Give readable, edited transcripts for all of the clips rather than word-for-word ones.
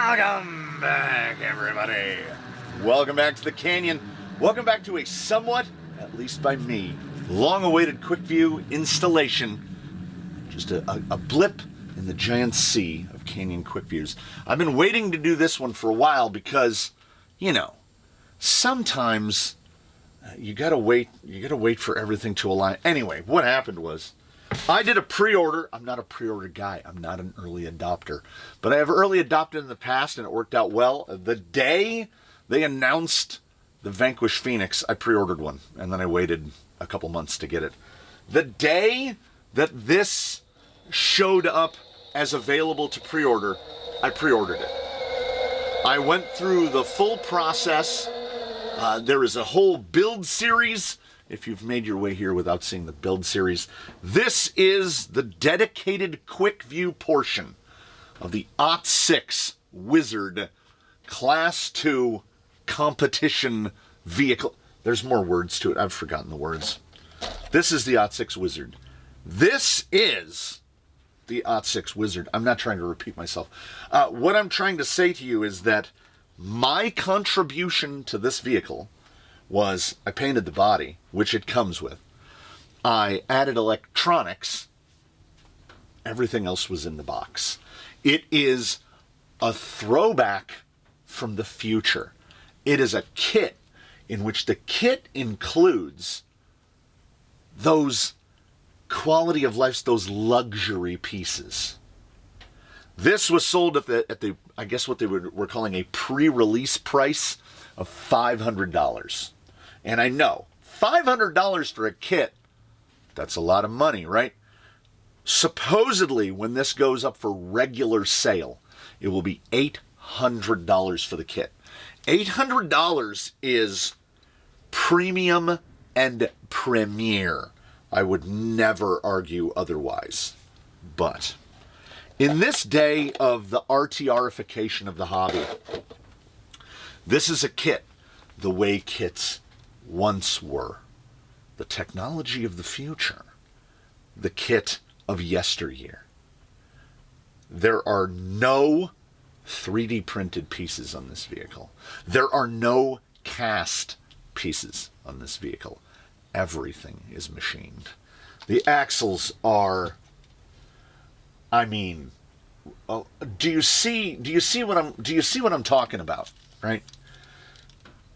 Welcome back, everybody. Welcome back to the Canyon. Welcome back to a somewhat, at least by me, long-awaited quick view installation. Just a blip in the giant sea of Canyon quick views. I've been waiting to do this one for a while because, you know, sometimes you gotta wait for everything to align. Anyway, what happened was, I did a pre-order. I'm not a pre-order guy. I'm not an early adopter. But I have early adopted in the past, and it worked out well. The day they announced the Vanquish Phoenix, I pre-ordered one, and then I waited a couple months to get it. The day that this showed up as available to pre-order, I pre-ordered it. I went through the full process. There is a whole build series. If you've made your way here without seeing the build series, this is the dedicated quick view portion of the Ottsix Wizard Class 2 competition vehicle. There's more words to it. I've forgotten the words. This is the Ottsix Wizard. This is the Ottsix Wizard. I'm not trying to repeat myself. What I'm trying to say to you is that my contribution to this vehicle was I painted the body, which it comes with. I added electronics. Everything else was in the box. It is a throwback from the future. It is a kit in which the kit includes those quality of life, those luxury pieces. This was sold at the I guess what they were calling a pre-release price of $500. And I know, $500 for a kit, that's a lot of money, right? Supposedly, when this goes up for regular sale, it will be $800 for the kit. $800 is premium and premier. I would never argue otherwise. But in this day of the RTRification of the hobby, this is a kit the way kits once were. The technology of the future. The kit of yesteryear. There are no 3D printed pieces on this vehicle. There are no cast pieces on this vehicle. Everything is machined. The axles are, I mean, do you see what I'm talking about, right?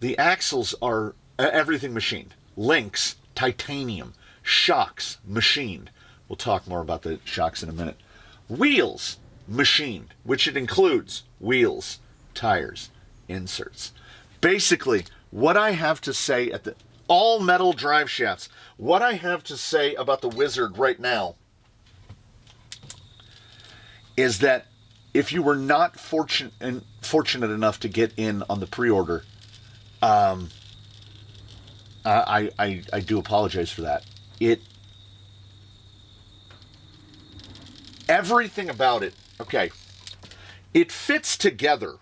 The axles are everything machined. Links, titanium, shocks, machined. We'll talk more about the shocks in a minute. Wheels, machined, which it includes wheels, tires, inserts. Basically, what I have to say at the all metal drive shafts, what I have to say about the Wizard right now is that if you were not fortunate enough to get in on the pre-order, I do apologize for that. Everything about it, okay, it fits together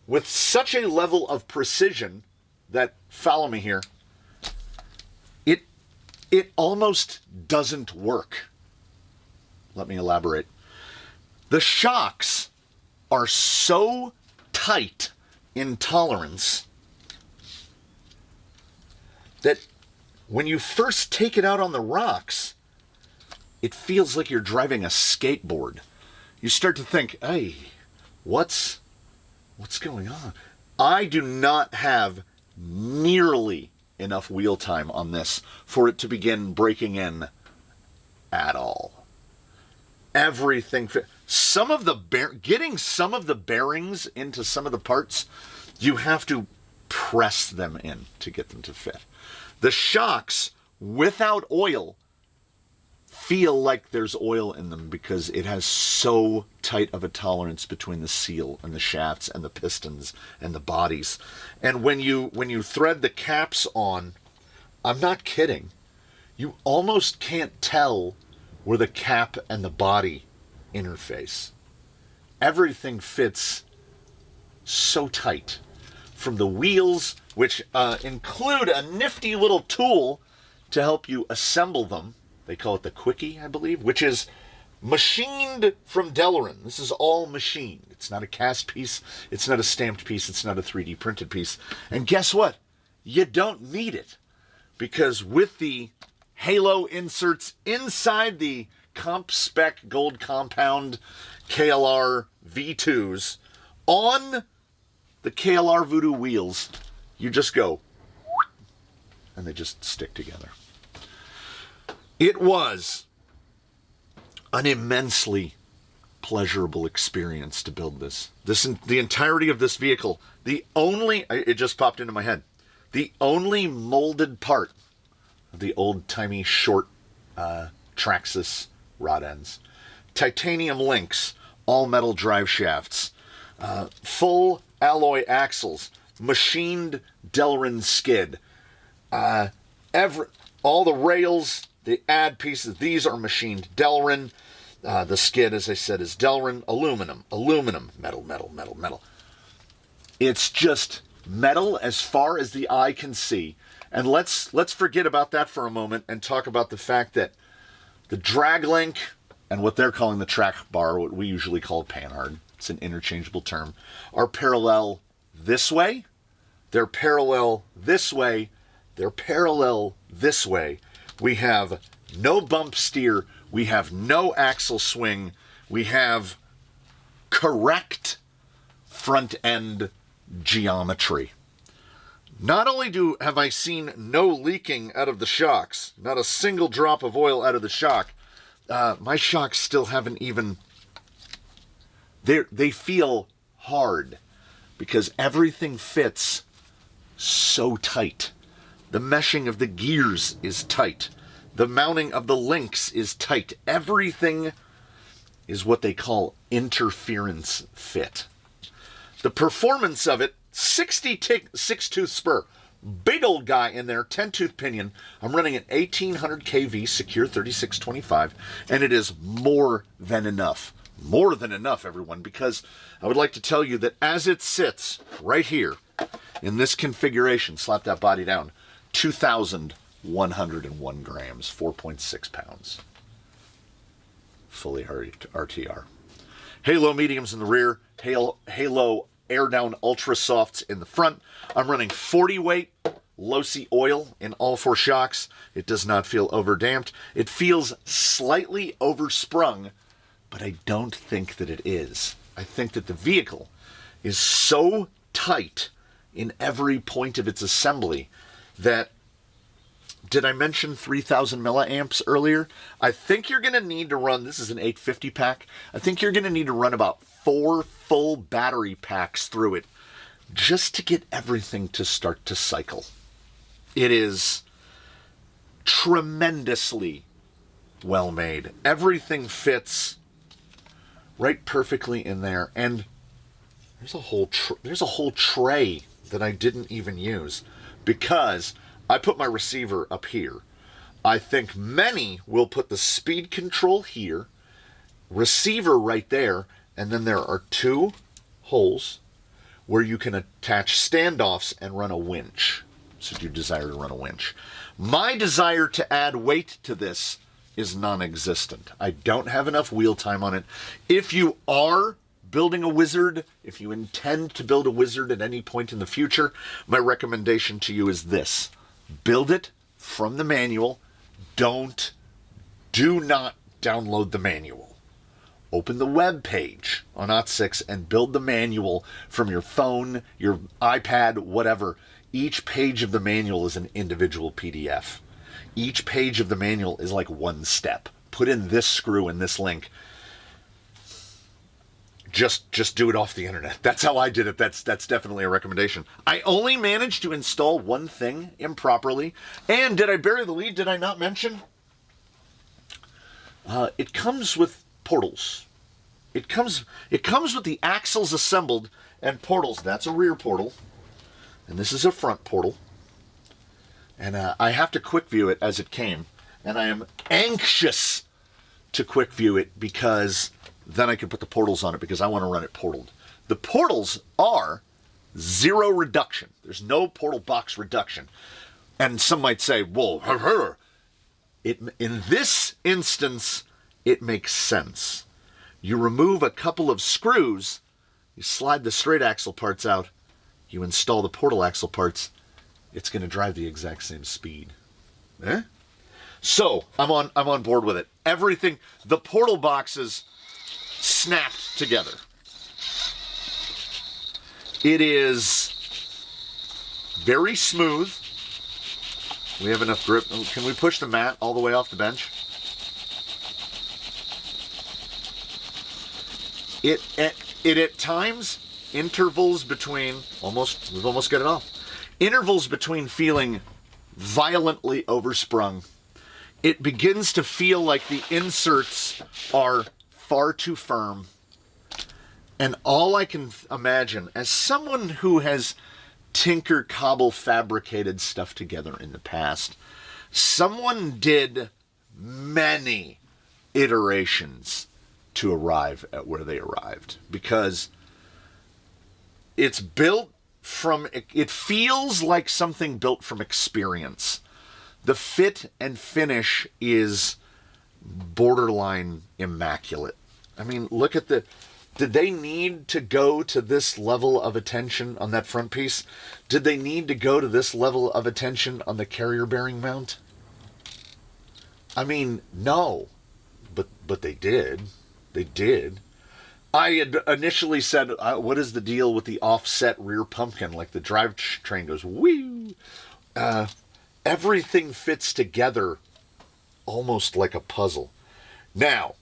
with such a level of precision that, follow me here, it almost doesn't work. Let me elaborate. The shocks are so tight in tolerance that when you first take it out on the rocks, it feels like you're driving a skateboard. You start to think, hey, what's going on? I do not have nearly enough wheel time on this for it to begin breaking in at all. Everything fit. Getting some of the bearings into some of the parts, you have to press them in to get them to fit. The shocks, without oil, feel like there's oil in them because it has so tight of a tolerance between the seal and the shafts and the pistons and the bodies. And when you thread the caps on, I'm not kidding, you almost can't tell where the cap and the body interface. Everything fits so tight. From the wheels, which include a nifty little tool to help you assemble them. They call it the Quickie, I believe, which is machined from Delrin. This is all machined. It's not a cast piece. It's not a stamped piece. It's not a 3D printed piece. And guess what? You don't need it. Because with the halo inserts inside the comp spec gold compound KLR V2s on the KLR Voodoo wheels, you just go and they just stick together. It was an immensely pleasurable experience to build this. The entirety of this vehicle, it just popped into my head, the only molded part of the old-timey short Traxxas rod ends, titanium links, all metal drive shafts, full alloy axles, machined Delrin skid, all the rails, the add pieces, these are machined Delrin. The skid, as I said, is Delrin. Aluminum, metal. It's just metal as far as the eye can see. And let's forget about that for a moment and talk about the fact that the drag link and what they're calling the track bar, what we usually call panhard, it's an interchangeable term, are parallel this way, they're parallel this way, they're parallel this way. We have no bump steer, we have no axle swing, we have correct front end geometry. Not only have I seen no leaking out of the shocks, not a single drop of oil out of the shock, my shocks still haven't even, they feel hard because everything fits so tight. The meshing of the gears is tight. The mounting of the links is tight. Everything is what they call interference fit. The performance of it, 6-tooth spur. Big old guy in there, 10-tooth pinion. I'm running an 1800 kV Secure 3625, and it is more than enough. More than enough, everyone, because I would like to tell you that as it sits right here in this configuration, slap that body down, 2,101 grams, 4.6 pounds. Fully RTR. Halo mediums in the rear, Halo air down ultra softs in the front. I'm running 40 weight Losi oil in all four shocks. It does not feel overdamped. It feels slightly oversprung, but I don't think that it is. I think that the vehicle is so tight in every point of its assembly that, did I mention 3,000 milliamps earlier? I think you're going to need to run, this is an 850 pack, I think you're going to need to run about 4 full battery packs through it just to get everything to start to cycle. It is tremendously well made. Everything fits right perfectly in there, and there's a whole tray that I didn't even use because I put my receiver up here. I think many will put the speed control here, receiver right there, and then there are 2 holes where you can attach standoffs and run a winch, should you desire to run a winch. My desire to add weight to this is non-existent. I don't have enough wheel time on it. If you are building a Wizard, if you intend to build a Wizard at any point in the future, my recommendation to you is this. Build it from the manual. Do not download the manual. Open the web page on Ottsix and build the manual from your phone, your iPad, whatever. Each page of the manual is an individual PDF. Each page of the manual is like one step. Put in this screw and this link. Just do it off the internet. That's how I did it. That's definitely a recommendation. I only managed to install one thing improperly. And did I bury the lead? Did I not mention? It comes with portals. It comes with the axles assembled and portals. That's a rear portal. And this is a front portal. And I have to quick view it as it came. And I am anxious to quick view it because then I can put the portals on it because I want to run it portaled. The portals are 0 reduction. There's no portal box reduction. And some might say, well, in this instance, it makes sense. You remove a couple of screws, you slide the straight axle parts out, you install the portal axle parts, it's going to drive the exact same speed. Eh? So, I'm on board with it. Everything, the portal boxes snapped together. It is very smooth. We have enough grip. Can we push the mat all the way off the bench? It at times, intervals between, we've almost got it off. Intervals between feeling violently oversprung. It begins to feel like the inserts are far too firm. And all I can imagine, as someone who has tinker, cobble, fabricated stuff together in the past, someone did many iterations to arrive at where they arrived. Because it's built from, it feels like something built from experience. The fit and finish is borderline immaculate. I mean, look at the... Did they need to go to this level of attention on that front piece? Did they need to go to this level of attention on the carrier bearing mount? I mean, no. But they did. They did. I had initially said, what is the deal with the offset rear pumpkin? Like the drivetrain goes, whee! Everything fits together almost like a puzzle. Now,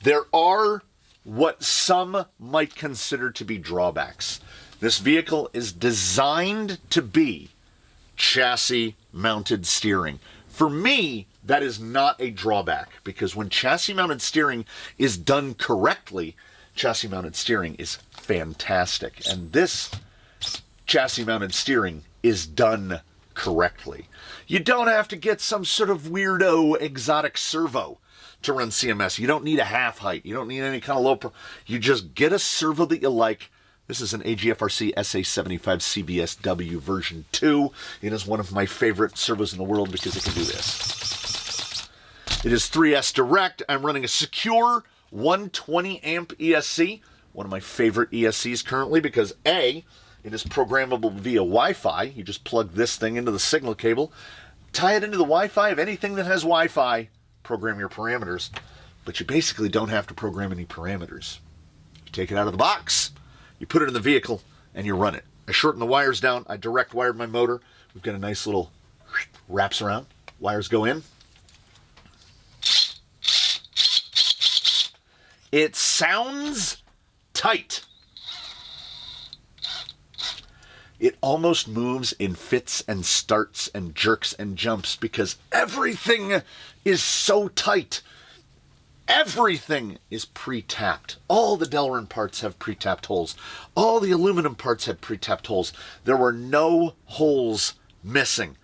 there are what some might consider to be drawbacks. This vehicle is designed to be chassis-mounted steering. For me, that is not a drawback, because when chassis-mounted steering is done correctly, chassis-mounted steering is fantastic. And this chassis-mounted steering is done correctly. You don't have to get some sort of weirdo exotic servo to run CMS. You don't need a half height. You don't need any kind of low... You just get a servo that you like. This is an AGFRC SA75 CBSW version 2. It is one of my favorite servos in the world because it can do this. It is 3S Direct. I'm running a secure 120 amp ESC. One of my favorite ESCs currently because A, it is programmable via Wi-Fi. You just plug this thing into the signal cable, tie it into the Wi-Fi of anything that has Wi-Fi, program your parameters, but you basically don't have to program any parameters. You take it out of the box, you put it in the vehicle, and you run it. I shorten the wires down. I direct wired my motor. We've got a nice little wraps around. Wires go in. It sounds tight. It almost moves in fits and starts and jerks and jumps because everything is so tight. Everything is pre-tapped. All the Delrin parts have pre-tapped holes. All the aluminum parts had pre-tapped holes. There were no holes missing.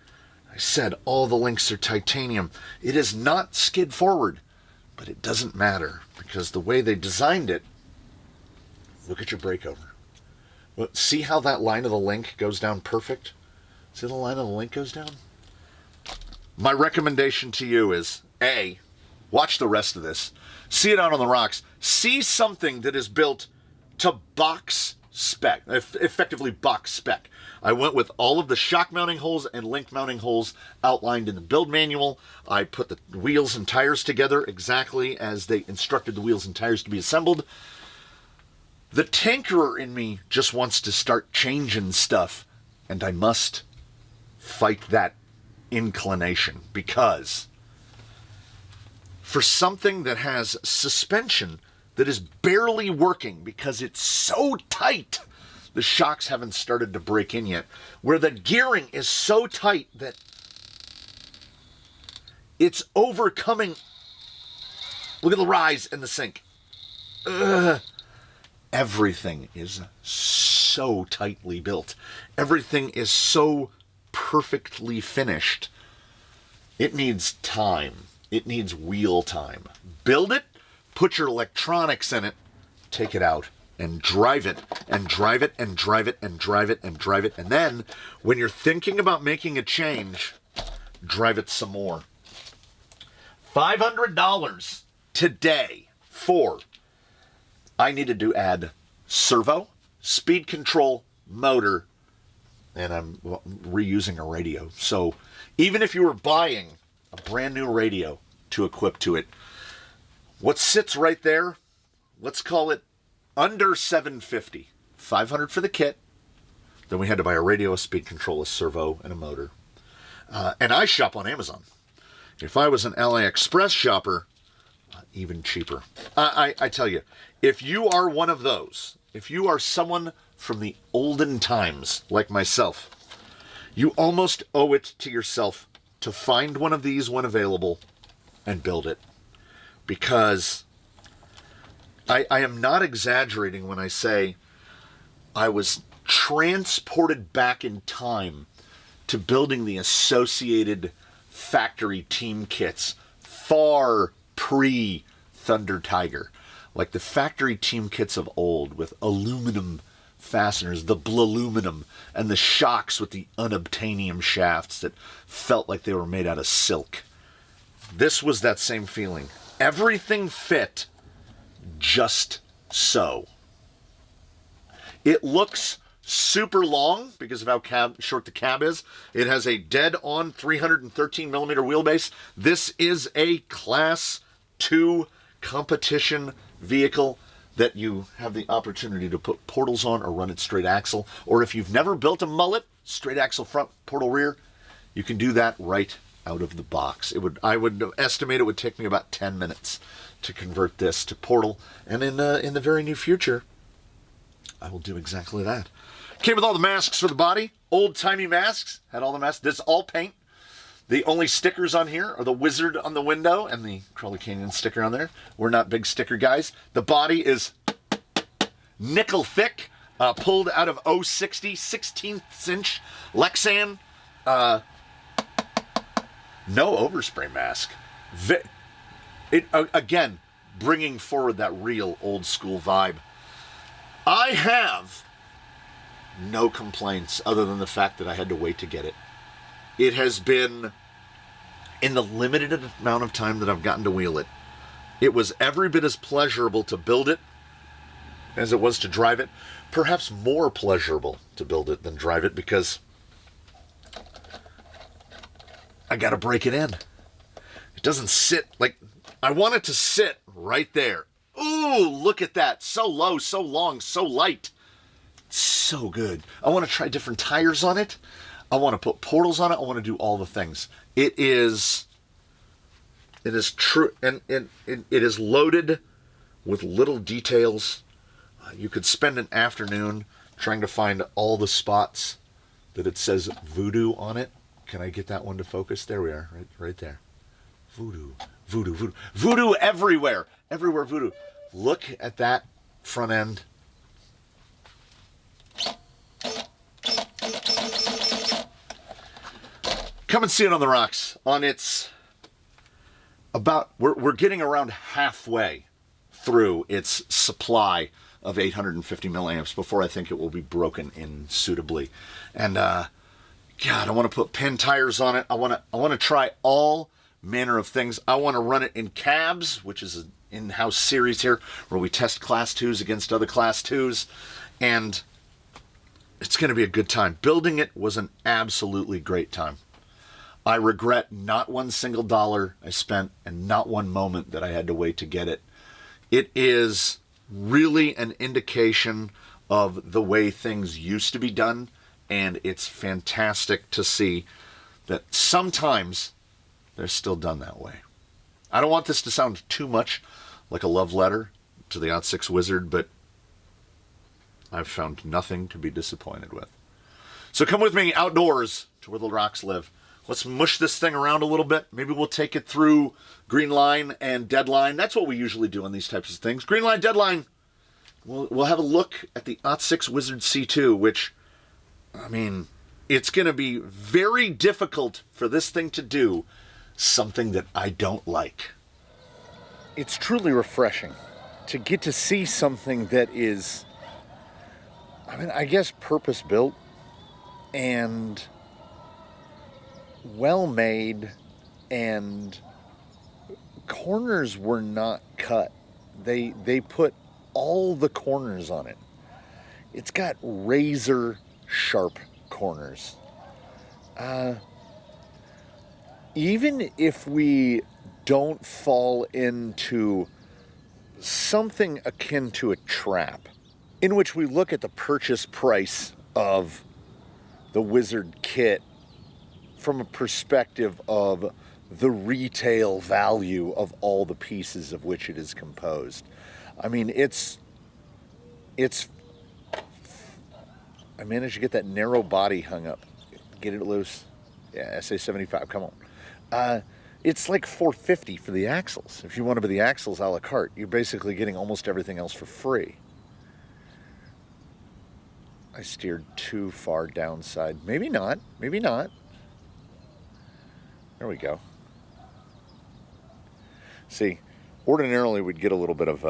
I said all the links are titanium. It is not skid forward, but it doesn't matter because the way they designed it, look at your breakover. See how that line of the link goes down perfect? See the line of the link goes down? My recommendation to you is, A, watch the rest of this. See it out on the rocks. See something that is built to box spec, effectively box spec. I went with all of the shock mounting holes and link mounting holes outlined in the build manual. I put the wheels and tires together exactly as they instructed the wheels and tires to be assembled. The tinkerer in me just wants to start changing stuff, and I must fight that inclination because for something that has suspension that is barely working because it's so tight, the shocks haven't started to break in yet, where the gearing is so tight that it's overcoming. Look at the rise in the sink. Everything is so tightly built. Everything is so perfectly finished. It needs time. It needs wheel time. Build it, put your electronics in it, take it out, and drive it, and drive it, and drive it, and drive it, and drive it. And then, when you're thinking about making a change, drive it some more. $500 today for, I needed to add servo, speed control, motor, and I'm reusing a radio. So even if you were buying a brand new radio to equip to it, what sits right there, let's call it under $750. $500 for the kit. Then we had to buy a radio, a speed control, a servo, and a motor. And I shop on Amazon. If I was an AliExpress shopper, even cheaper. I tell you, if you are one of those, if you are someone from the olden times like myself, you almost owe it to yourself to find one of these when available and build it. Because I am not exaggerating when I say I was transported back in time to building the associated factory team kits far pre-Thunder Tiger. Like the factory team kits of old with aluminum fasteners, the blualuminum, and the shocks with the unobtainium shafts that felt like they were made out of silk. This was that same feeling. Everything fit just so. It looks super long because of how short the cab is. It has a dead-on 313 millimeter wheelbase. This is a Class 2 competition vehicle that you have the opportunity to put portals on or run it straight axle. Or if you've never built a mullet, straight axle front, portal rear, you can do that right out of the box. I would estimate it would take me about 10 minutes to convert this to portal. And in the very near future, I will do exactly that. Came with all the masks for the body. Old-timey masks. Had all the masks. This is all paint. The only stickers on here are the wizard on the window and the Crawler Canyon sticker on there. We're not big sticker guys. The body is nickel thick, pulled out of 060 16th inch Lexan. No overspray mask. Again, bringing forward that real old school vibe. I have no complaints other than the fact that I had to wait to get it. It has been, in the limited amount of time that I've gotten to wheel it, it was every bit as pleasurable to build it as it was to drive it. Perhaps more pleasurable to build it than drive it because I got to break it in. It doesn't sit like I want it to sit right there. Ooh, look at that. So low, so long, so light. So good. I want to try different tires on it. I want to put portals on it. I want to do all the things. It is true, and it is loaded with little details. You could spend an afternoon trying to find all the spots that it says voodoo on it. Can I get that one to focus? There we are, right there. Voodoo, voodoo, voodoo. Voodoo everywhere. Everywhere voodoo. Look at that front end. Come and see it on the rocks. We're getting around halfway through its supply of 850 milliamps before I think it will be broken in suitably. And God, I want to put pin tires on it. I want to try all manner of things. I want to run it in cabs, which is an in-house series here where we test Class 2s against other Class 2s, and it's going to be a good time. Building it was an absolutely great time. I regret not one single dollar I spent and not one moment that I had to wait to get it. It is really an indication of the way things used to be done, and it's fantastic to see that sometimes they're still done that way. I don't want this to sound too much like a love letter to the Ottsix wizard, but I've found nothing to be disappointed with. So come with me outdoors to where the rocks live. Let's mush this thing around a little bit. Maybe we'll take it through green line and deadline. That's what we usually do on these types of things. Green line, deadline. We'll have a look at the Ottsix Wizard C2, which, I mean, it's going to be very difficult for this thing to do something that I don't like. It's truly refreshing to get to see something that is, I guess, purpose-built and well-made and corners were not cut. They put all the corners on it. It's got razor sharp corners. Even if we don't fall into something akin to a trap, in which we look at the purchase price of the Wizard kit from a perspective of the retail value of all the pieces of which it is composed. I mean, I managed to get that narrow body hung up. Get it loose. Yeah, SA75, come on. It's like $450 for the axles. If you want to buy the axles a la carte, you're basically getting almost everything else for free. I steered too far downside. Maybe not. Maybe not. There we go. See, ordinarily we'd get a little bit of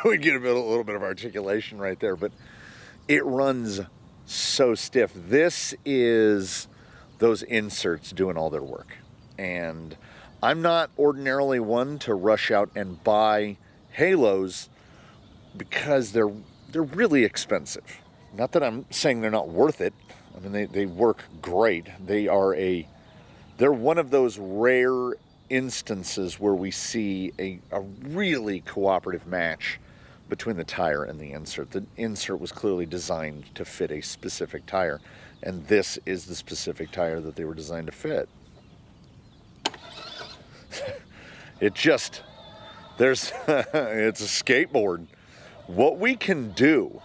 we'd get a little bit of articulation right there, but it runs so stiff. This is those inserts doing all their work. And I'm not ordinarily one to rush out and buy halos because they're really expensive. Not that I'm saying they're not worth it. I mean, they work great. They're one of those rare instances where we see a really cooperative match between the tire and the insert. The insert was clearly designed to fit a specific tire, and this is the specific tire that they were designed to fit. It's a skateboard. What we can do,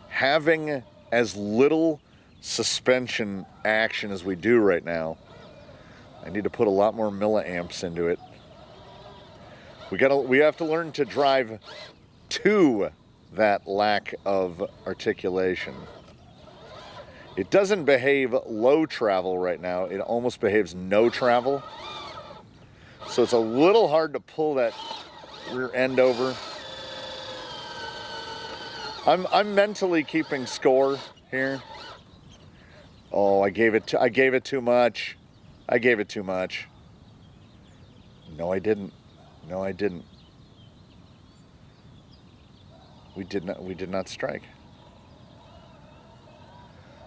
having as little suspension action as we do right now, I need to put a lot more milliamps into it. We have to learn to drive to that lack of articulation. It doesn't behave low travel right now. It almost behaves no travel. So it's a little hard to pull that rear end over. I'm mentally keeping score here. Oh, I gave it too much. I gave it too much. No, I didn't. No, I didn't. We did not strike.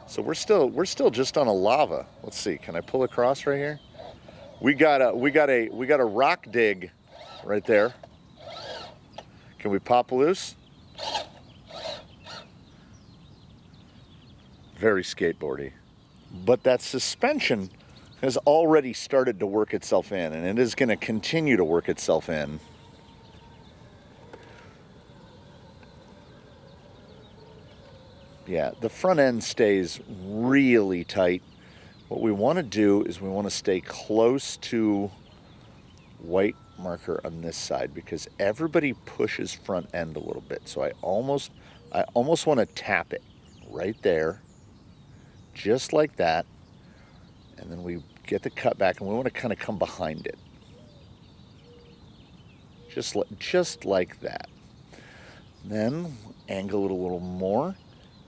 So we're still just on a lava. Let's see. Can I pull across right here? We got a rock dig right there. Can we pop loose? Very skateboardy. But that suspension has already started to work itself in, and it is going to continue to work itself in. Yeah, the front end stays really tight. What we want to do is we want to stay close to white marker on this side because everybody pushes front end a little bit. So I almost want to tap it right there, just like that. And then we get the cut back and we want to kind of come behind it. Just like that. Then angle it a little more.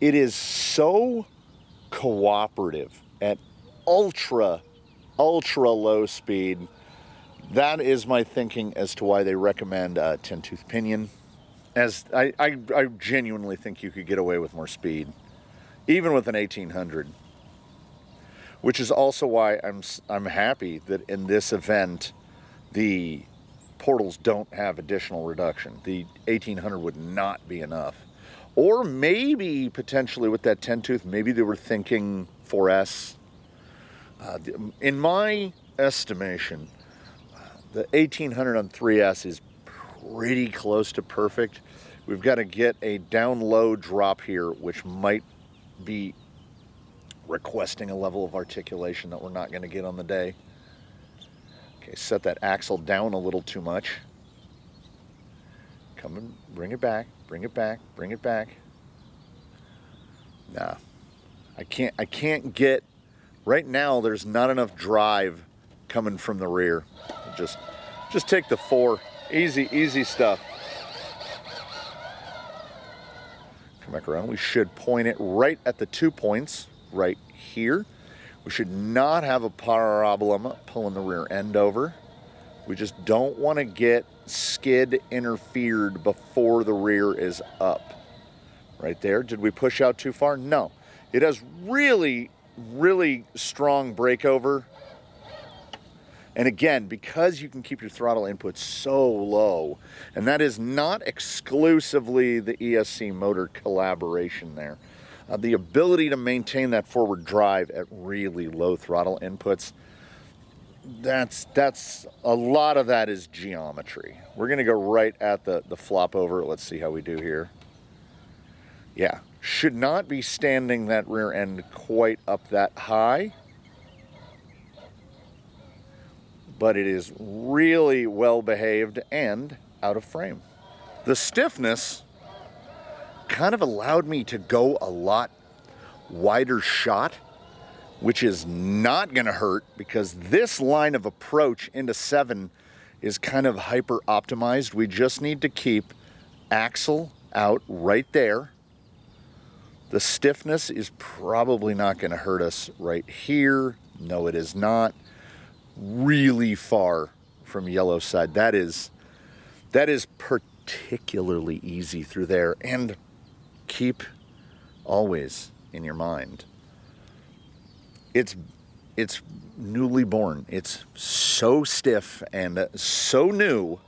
It is so cooperative at ultra low speed. That is my thinking as to why they recommend 10-tooth pinion. As I genuinely think you could get away with more speed, even with an 1800. Which is also why I'm happy that in this event the portals don't have additional reduction. The 1800 would not be enough. Or maybe potentially with that 10-tooth, maybe they were thinking 4S. In my estimation, the 1800 on 3S is pretty close to perfect. We've got to get a down low drop here, which might be requesting a level of articulation that we're not going to get on the day. Okay, set that axle down a little too much. Come and bring it back, bring it back, bring it back. Nah, I can't get, right now there's not enough drive coming from the rear. Just take the 4, easy stuff. Come back around, we should point it right at the 2 points, right here. We should not have a problem pulling the rear end over. We just don't want to get skid interfered before the rear is up. Right there. Did we push out too far? No. It has really, really strong breakover. And again, because you can keep your throttle input so low, and that is not exclusively the ESC motor collaboration there. The ability to maintain that forward drive at really low throttle inputs, that's a lot of that is geometry. We're going to go right at the flop over. Let's see how we do here. Yeah, should not be standing that rear end quite up that high, but it is really well behaved and out of frame. The stiffness kind of allowed me to go a lot wider shot, which is not going to hurt because this line of approach into 7 is kind of hyper optimized. We just need to keep axle out right there. The stiffness is probably not going to hurt us right here. No, it is not. Really far from yellow side. That is particularly easy through there. And keep always in your mind, it's newly born. It's so stiff and so new.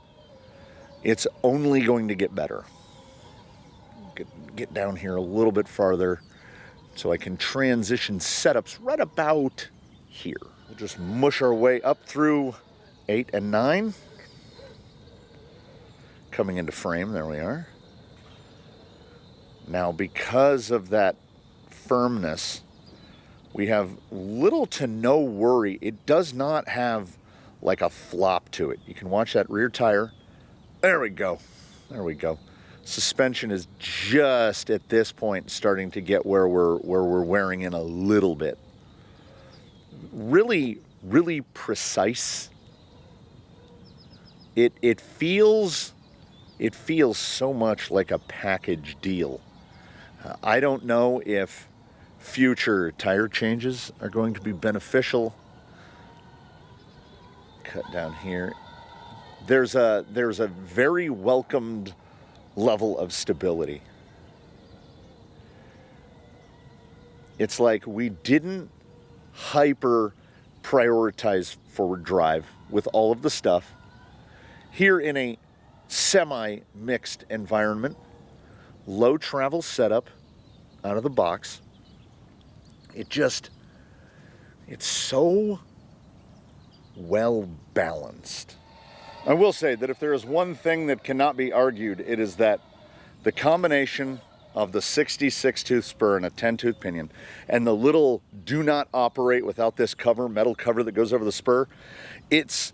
It's only going to get better. Get down here a little bit farther so I can transition setups right about here. We'll just mush our way up through 8 and 9. Coming into frame, there we are. Now, because of that firmness, we have little to no worry. It does not have like a flop to it. You can watch that rear tire. There we go. There we go. Suspension is just at this point starting to get where we're wearing in a little bit. Really, really precise. It feels so much like a package deal. I don't know if future tire changes are going to be beneficial. Cut down here. There's a very welcomed level of stability. It's like we didn't hyper prioritize forward drive with all of the stuff. Here in a semi-mixed environment, low travel setup out of the box. It's so well balanced. I will say that if there is one thing that cannot be argued, it is that the combination of the 66-tooth spur and a 10-tooth pinion and the little do not operate without this cover, metal cover that goes over the spur, it's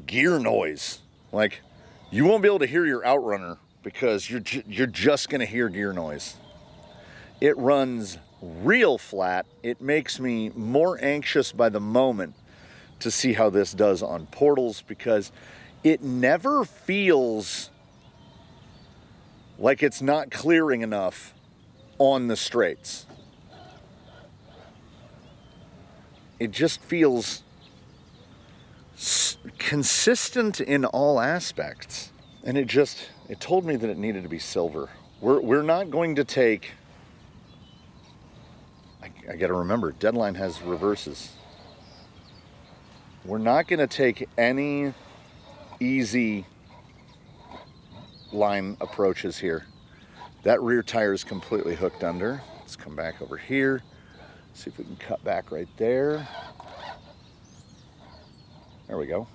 gear noise. Like, you won't be able to hear your Outrunner because you're just going to hear gear noise. It runs real flat. It makes me more anxious by the moment to see how this does on portals because it never feels like it's not clearing enough on the straights. It just feels consistent in all aspects. And it told me that it needed to be silver. We're not going to take, I gotta remember, Deadline has reverses. We're not gonna take any easy line approaches here. That rear tire is completely hooked under. Let's come back over here. See if we can cut back right there. There we go.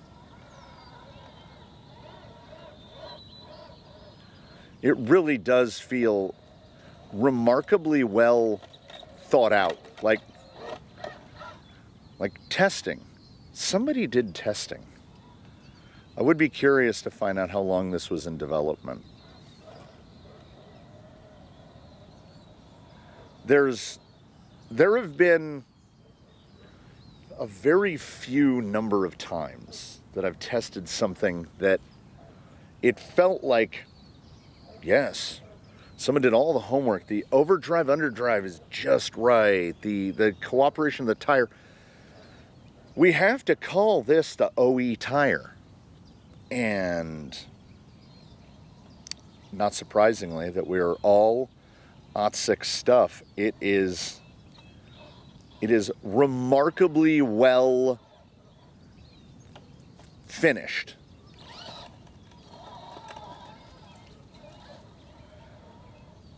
It really does feel remarkably well thought out, like testing. Somebody did testing. I would be curious to find out how long this was in development. There have been a very few number of times that I've tested something that it felt like, yes, someone did all the homework. The overdrive, underdrive is just right. The cooperation of the tire. We have to call this the OE tire. And not surprisingly, that we are all Ottsix stuff. It is remarkably well finished.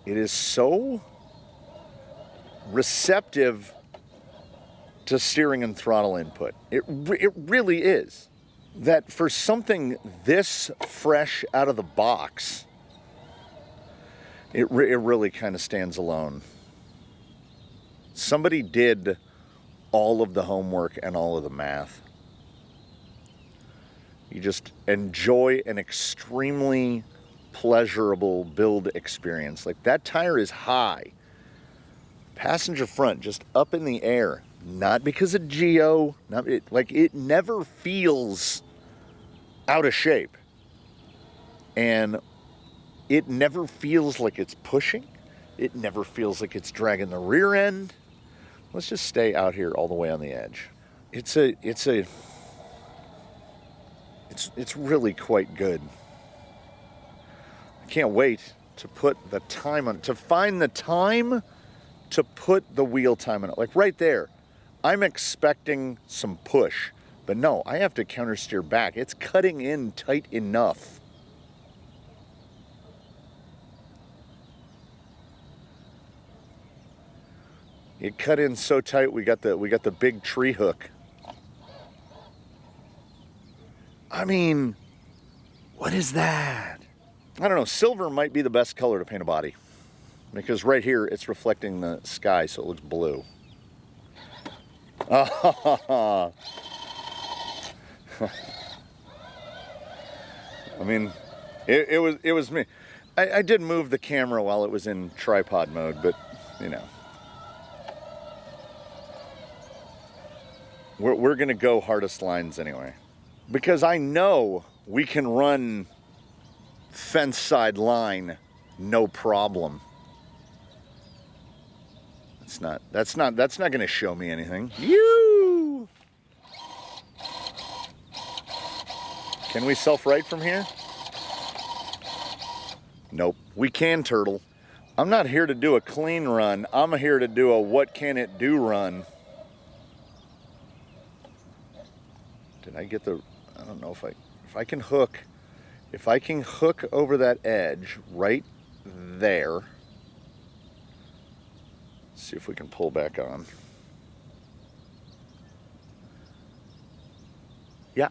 It is so receptive to steering and throttle input. It really is. That for something this fresh out of the box, it really kind of stands alone. Somebody did all of the homework and all of the math. You just enjoy an extremely pleasurable build experience. Like, that tire is high. Passenger front just up in the air. Not because of geo, it never feels out of shape. And it never feels like it's pushing. It never feels like it's dragging the rear end. Let's just stay out here all the way on the edge. It's really quite good. I can't wait to put the time on, to find the time to put the wheel time on it. Like right there, I'm expecting some push, but no, I have to counter steer back. It's cutting in tight enough. It cut in so tight, we got the big tree hook. I mean, what is that? I don't know, silver might be the best color to paint a body, because right here it's reflecting the sky, so it looks blue. I mean, it was me. I did move the camera while it was in tripod mode, but you know. We're gonna go hardest lines anyway, because I know we can run fence side line no problem. That's not gonna show me anything. You can we self-right from here? Nope. We can turtle. I'm not here to do a clean run. I'm here to do a what can it do run. Did I get the, I don't know if I can hook, if I can hook over that edge right there. See if we can pull back on. Yeah.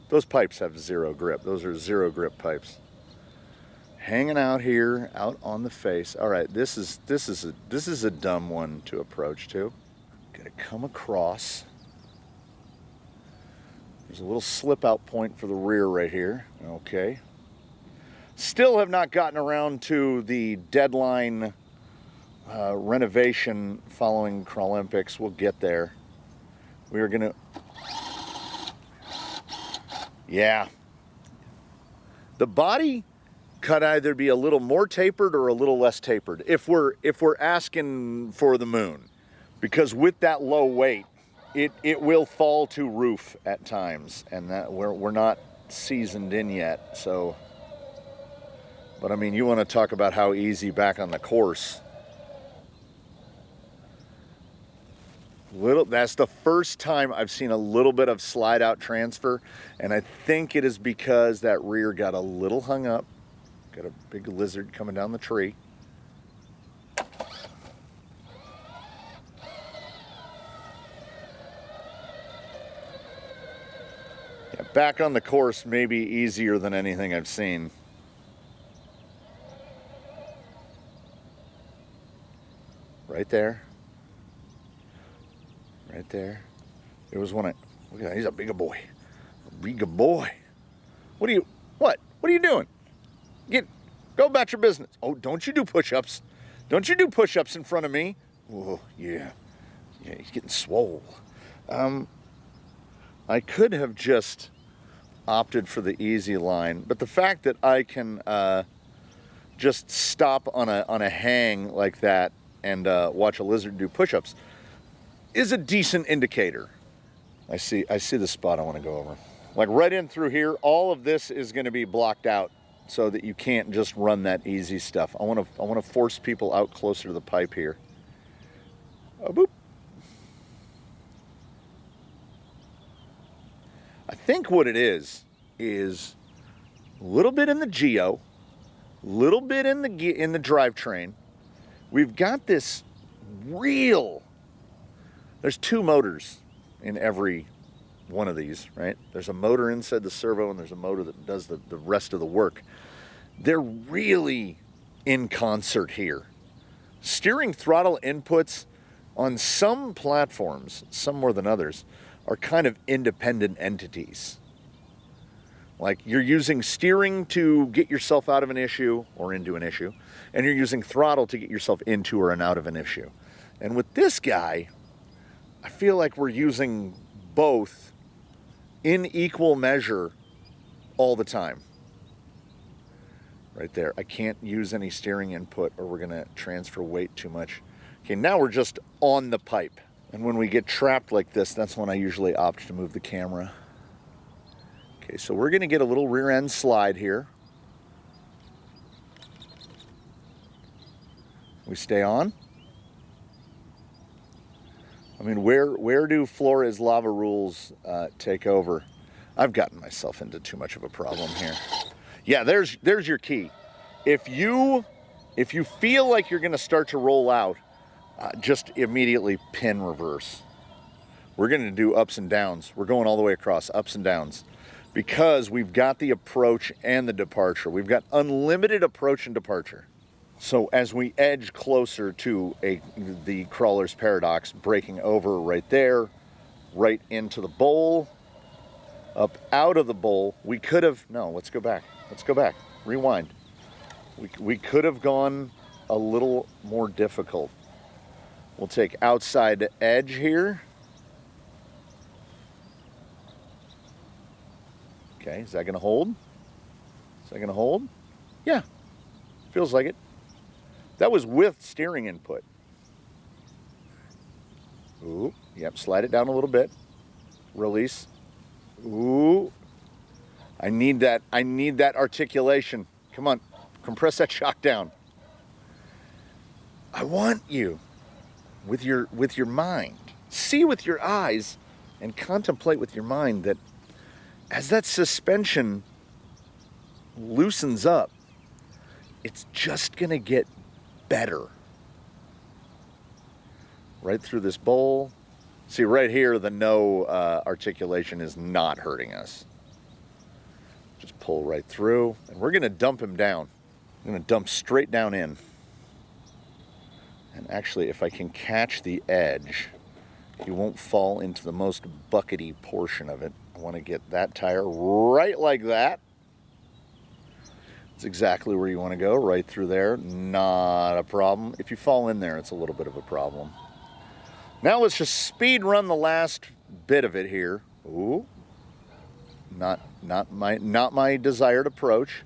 Those pipes have zero grip. Those are zero grip pipes. Hanging out here, out on the face. All right, this is a dumb one to approach to. Gotta come across. There's a little slip out point for the rear right here. Okay. Still have not gotten around to the deadline renovation following Crawlolympics. We'll get there. We are gonna, yeah. The body could either be a little more tapered or a little less tapered if we're asking for the moon, because with that low weight, it will fall to roof at times, and that we're not seasoned in yet. So, but I mean, you want to talk about how easy back on the course. That's the first time I've seen a little bit of slide out transfer, and I think it is because that rear got a little hung up. Got a big lizard coming down the tree. Yeah, back on the course may be easier than anything I've seen. Right there. Right there. There was one. Look at that. He's a bigger boy. A bigger boy. What are you doing? Go about your business. Oh, don't you do push-ups. Don't you do push-ups in front of me. Oh, yeah. Yeah, he's getting swole. I could have just opted for the easy line, but the fact that I can just stop on a hang like that and watch a lizard do push-ups is a decent indicator. I see the spot I want to go over. Like right in through here, all of this is going to be blocked out so that you can't just run that easy stuff. I want to force people out closer to the pipe here. Oh, boop. I think what it is a little bit in the geo, a little bit in the drivetrain. We've got this there's two motors in every one of these, right? There's a motor inside the servo and there's a motor that does the rest of the work. They're really in concert here. Steering throttle inputs on some platforms, some more than others, are kind of independent entities. Like you're using steering to get yourself out of an issue or into an issue, and you're using throttle to get yourself into or out of an issue. And with this guy, I feel like we're using both in equal measure all the time. Right there. I can't use any steering input or we're going to transfer weight too much. Okay, now we're just on the pipe. And when we get trapped like this, that's when I usually opt to move the camera. Okay, so we're going to get a little rear end slide here. We stay on. I mean, where do Flores lava rules take over? I've gotten myself into too much of a problem here. Yeah, there's your key. If you feel like you're going to start to roll out, just immediately pin reverse. We're going to do ups and downs. We're going all the way across, ups and downs, because we've got the approach and the departure. We've got unlimited approach and departure. So as we edge closer to the crawler's paradox, breaking over right there, right into the bowl, up out of the bowl, we could have, no, let's go back, rewind. We could have gone a little more difficult. We'll take outside edge here. Okay, is that gonna hold? Yeah, feels like it. That was with steering input. Ooh, yep, slide it down a little bit. Release. Ooh, I need that articulation. Come on, compress that shock down. I want you, with your mind, see with your eyes and contemplate with your mind that as that suspension loosens up, it's just gonna get better. Right through this bowl. See right here, the no articulation is not hurting us. Just pull right through, and we're gonna dump him down. I'm gonna dump straight down in. And actually, if I can catch the edge, you won't fall into the most buckety portion of it. I wanna get that tire right like that. It's exactly where you want to go, right through there. Not a problem. If you fall in there, it's a little bit of a problem. Now let's just speed run the last bit of it here. Ooh, not my desired approach.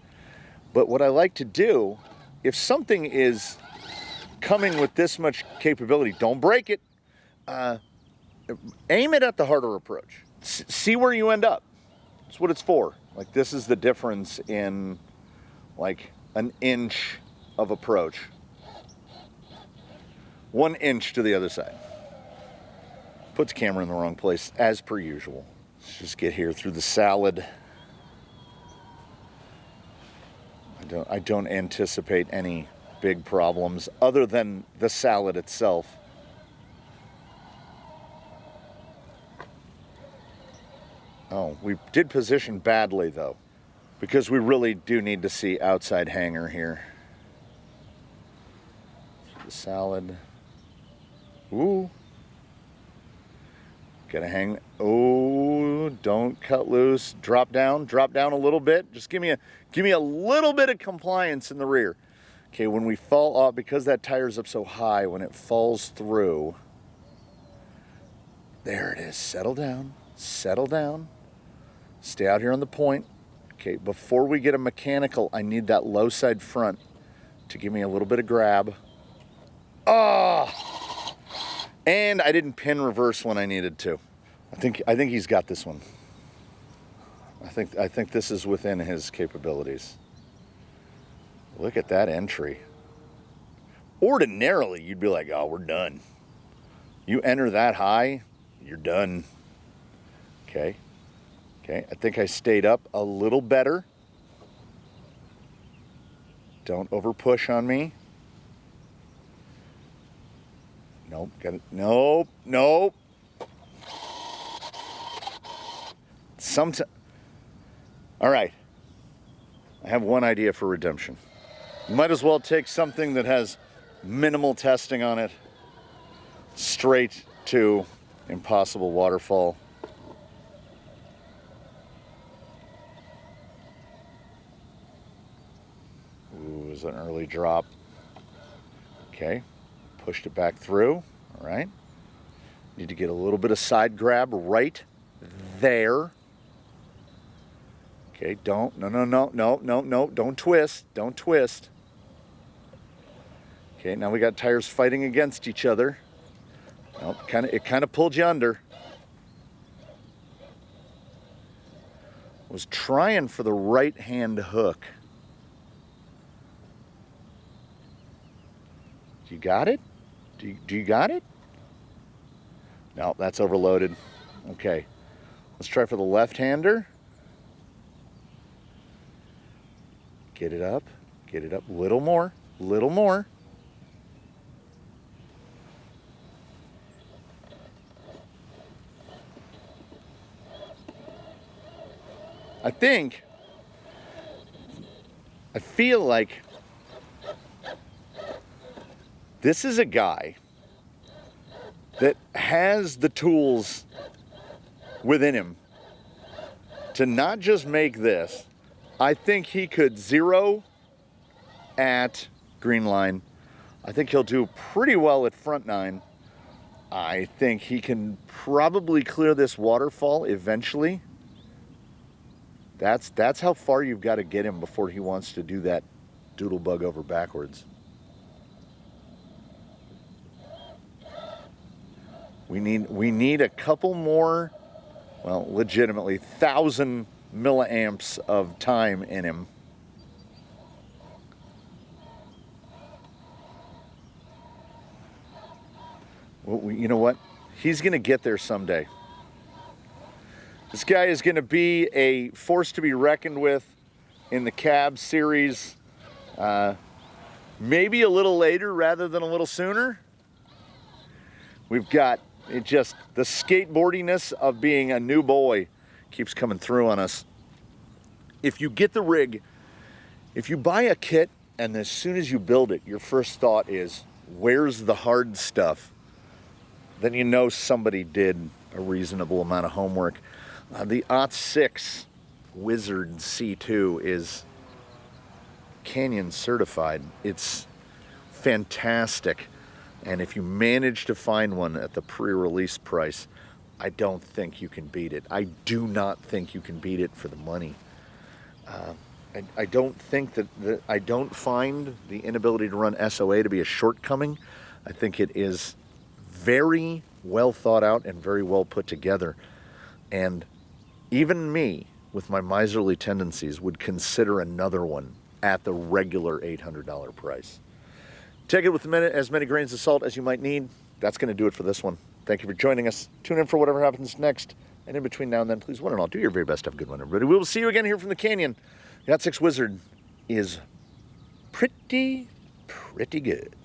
But what I like to do, if something is coming with this much capability, don't break it. Aim it at the harder approach. See where you end up. That's what it's for. Like, this is the difference in like an inch of approach. 1 inch to the other side. Puts the camera in the wrong place as per usual. Let's just get here through the salad. I don't anticipate any big problems other than the salad itself. Oh, we did position badly though, because we really do need to see outside hanger here. The salad. Ooh. Gotta hang. Oh, don't cut loose. Drop down a little bit. Just give me a little bit of compliance in the rear. Okay, when we fall off, because that tire's up so high, when it falls through, there it is. Settle down. Settle down. Stay out here on the point. Okay, before we get a mechanical, I need that low side front to give me a little bit of grab. Oh! And I didn't pin reverse when I needed to. I think he's got this one. I think this is within his capabilities. Look at that entry. Ordinarily, you'd be like, oh, we're done. You enter that high, you're done. Okay. Okay, I think I stayed up a little better. Don't over push on me. Nope, got it. Nope, nope. All right. I have one idea for redemption. You might as well take something that has minimal testing on it straight to impossible waterfall. Ooh, it was an early drop. Okay, pushed it back through. All right. Need to get a little bit of side grab right there. Okay, don't, no, don't twist, don't twist. Okay, now we got tires fighting against each other. Nope, it kind of pulled you under. Was trying for the right hand hook. Do you got it? Do you got it? No, that's overloaded. Okay, let's try for the left-hander. Get it up, little more, little more. I feel like this is a guy that has the tools within him to not just make this. I think he could zero at green line. I think he'll do pretty well at front nine. I think he can probably clear this waterfall eventually. That's how far you've got to get him before he wants to do that doodlebug over backwards. We need a couple more, well, legitimately 1,000 milliamps of time in him. Well, you know what? He's going to get there someday. This guy is going to be a force to be reckoned with in the cab series. Maybe a little later rather than a little sooner. We've got the skateboardiness of being a new boy keeps coming through on us. If you get the rig, if you buy a kit and as soon as you build it, your first thought is, where's the hard stuff? Then you know somebody did a reasonable amount of homework. The Ottsix Wizard C2 is Canyon certified. It's fantastic. And if you manage to find one at the pre-release price, I don't think you can beat it. I do not think you can beat it for the money. I don't think I don't find the inability to run SOA to be a shortcoming. I think it is very well thought out and very well put together. And even me, with my miserly tendencies, would consider another one at the regular $800 price. Take it with as many grains of salt as you might need. That's going to do it for this one. Thank you for joining us. Tune in for whatever happens next. And in between now and then, please, one and all, do your very best. Have a good one, everybody. We will see you again here from the Canyon. The Ottsix Wizard is pretty good.